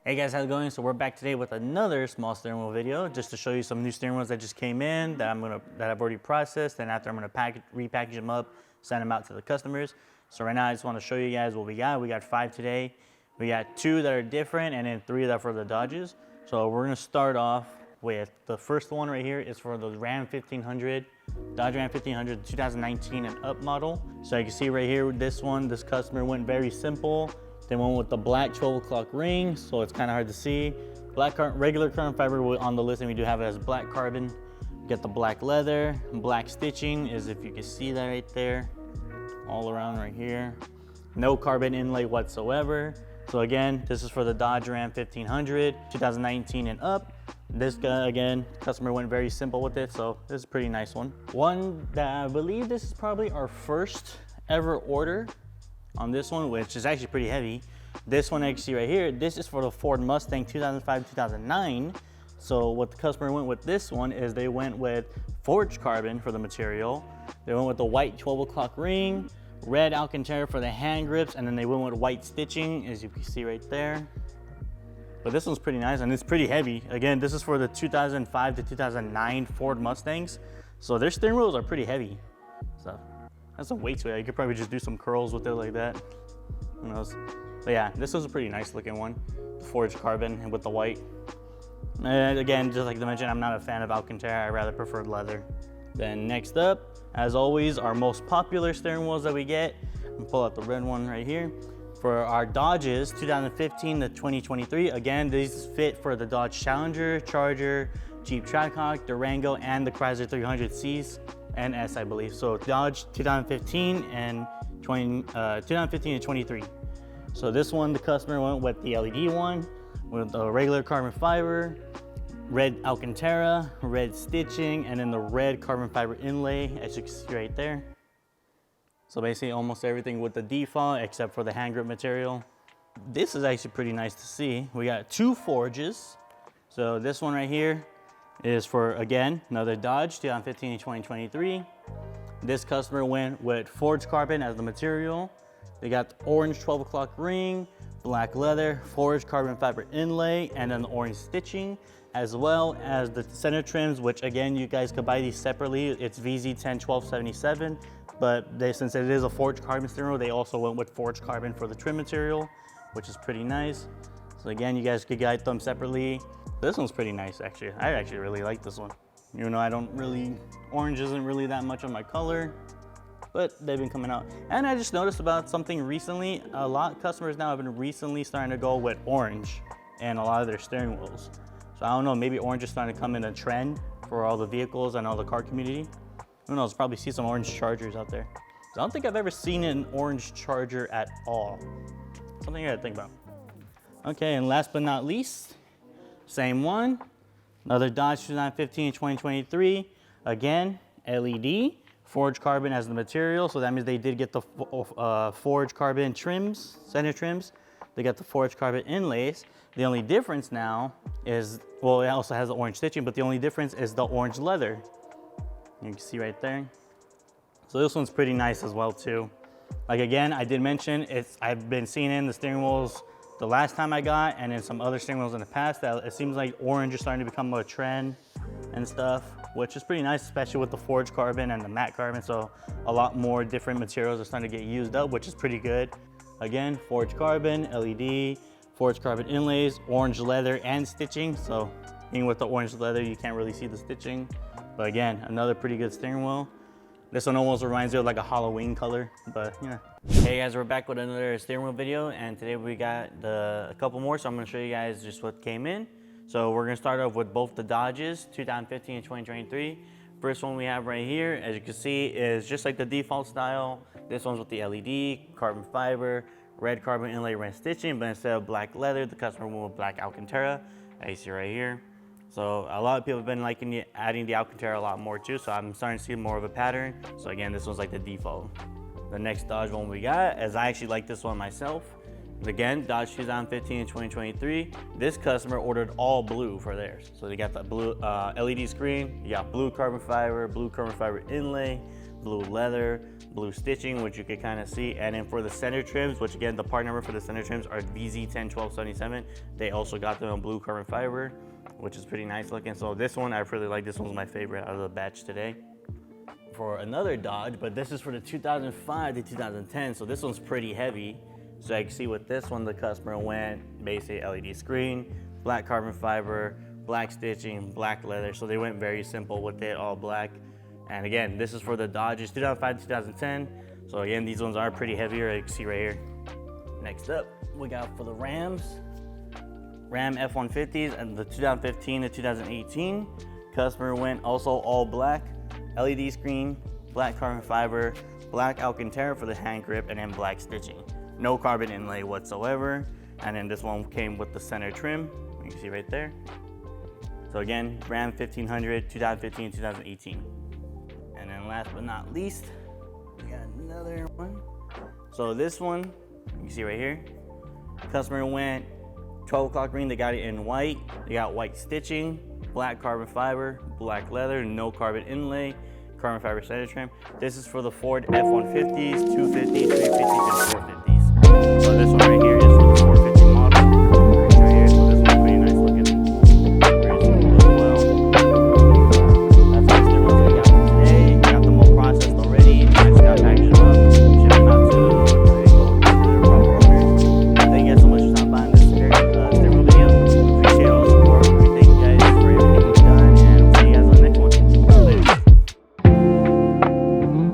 Hey guys, how's it going? So we're back today with another small steering wheel video, just to show you some new steering wheels that just came in that I've already processed, and after I'm gonna repackage them up, send them out to the customers. So right now I just want to show you guys what we got. We got 5 today. We got 2 that are different, and then 3 that are for the Dodges. So we're gonna start off with the first one right here. Is for the Ram 1500, Dodge Ram 1500 2019 and up model. So you can see right here with this one, this customer went very simple. They went with the black 12 o'clock ring, so it's kind of hard to see. Regular carbon fiber on the listing, we do have it as black carbon. You get the black leather, black stitching, is if you can see that right there, all around right here. No carbon inlay whatsoever. So again, this is for the Dodge Ram 1500, 2019 and up. This guy, again, customer went very simple with it, so this is a pretty nice one. One that I believe this is probably our first ever order on this one, which is actually pretty heavy. This one actually right here, this is for the Ford Mustang 2005-2009. So what the customer went with this one is they went with forged carbon for the material. They went with the white 12 o'clock ring, red Alcantara for the hand grips, and then they went with white stitching, as you can see right there. But this one's pretty nice and it's pretty heavy. Again, this is for the 2005 to 2009 Ford Mustangs. So their steering wheels are pretty heavy. So that's a weight to it. You could probably just do some curls with it like that. Who knows? But yeah, this was a pretty nice looking one. Forged carbon and with the white. And again, just like I mentioned, I'm not a fan of Alcantara. I rather prefer leather. Then next up, as always, our most popular steering wheels that we get. I'll pull out the red one right here. For our Dodges 2015 to 2023, again, these fit for the Dodge Challenger, Charger, Jeep Trackhawk, Durango, and the Chrysler 300Cs and S, I believe. So Dodge 2015 and 2015 and 23. So this one, the customer went with the LED one, with the regular carbon fiber, red Alcantara, red stitching, and then the red carbon fiber inlay, as you can see right there. So basically almost everything with the default except for the hand grip material. This is actually pretty nice to see. We got 2 forges. So this one right here is for, again, another Dodge 2015 and 2023. This customer went with forged carbon as the material. They got the orange 12 o'clock ring, black leather, forged carbon fiber inlay, and then the orange stitching, as well as the center trims, which again, you guys could buy these separately. It's VZ10-1277, but since it is a forged carbon steering wheel, they also went with forged carbon for the trim material, which is pretty nice. So again, you guys could get them separately. This one's pretty nice, actually. I actually really like this one. Even though orange isn't really that much of my color, but they've been coming out. And I just noticed about something recently. A lot of customers now have been recently starting to go with orange in a lot of their steering wheels. So I don't know, maybe orange is starting to come in a trend for all the vehicles and all the car community. Who knows, probably see some orange Chargers out there. So I don't think I've ever seen an orange Charger at all. Something I gotta think about. Okay, and last but not least, same one, another Dodge 2015 and 2023. Again, LED, forged carbon as the material. So that means they did get the forged carbon trims, center trims. They got the forged carbon inlays. The only difference now is, well, it also has the orange stitching, but the only difference is the orange leather. You can see right there. So this one's pretty nice as well too. Like again, I did mention, I've been seeing in the steering wheels the last time I got, and in some other steering wheels in the past, that it seems like orange is starting to become a trend and stuff, which is pretty nice, especially with the forged carbon and the matte carbon. So a lot more different materials are starting to get used up, which is pretty good. Again, forged carbon, LED, forged carbon inlays, orange leather and stitching. So even with the orange leather, you can't really see the stitching. But again, another pretty good steering wheel. This one almost reminds me of like a Halloween color, but yeah. Hey guys, we're back with another steering wheel video, and today we got a couple more, so I'm gonna show you guys just what came in. So we're gonna start off with both the Dodges, 2015 and 2023. First one we have right here, as you can see, is just like the default style. This one's with the LED, carbon fiber, red carbon inlay, red stitching, but instead of black leather, the customer went with black Alcantara, as you see right here. So a lot of people have been liking adding the Alcantara a lot more too, so I'm starting to see more of a pattern. So again, this one's like the default. The next Dodge one we got, as I actually like this one myself. Again, Dodge 2015 and 2023. This customer ordered all blue for theirs. So they got the blue LED screen, you got blue carbon fiber inlay, blue leather, blue stitching, which you can kind of see. And then for the center trims, which again, the part number for the center trims are VZ101277. They also got them in blue carbon fiber, which is pretty nice looking. So this one, I really like. This one's my favorite out of the batch today. For another Dodge, but this is for the 2005 to 2010. So this one's pretty heavy. So I can see with this one, the customer went basically LED screen, black carbon fiber, black stitching, black leather. So they went very simple with it, all black. And again, this is for the Dodges 2005 to 2010. So again, these ones are pretty heavier, you can see right here. Next up, we got for the Ram F-150s and the 2015 to 2018. Customer went also all black, LED screen, black carbon fiber, black Alcantara for the hand grip, and then black stitching. No carbon inlay whatsoever. And then this one came with the center trim, you can see right there. So again, Ram 1500, 2015, 2018. And then last but not least, we got another one. So this one, you can see right here, customer went 12 o'clock green, they got it in white. They got white stitching, black carbon fiber, black leather, no carbon inlay, carbon fiber center trim. This is for the Ford F-150s, 250s, 350s, and 450s. So this one right here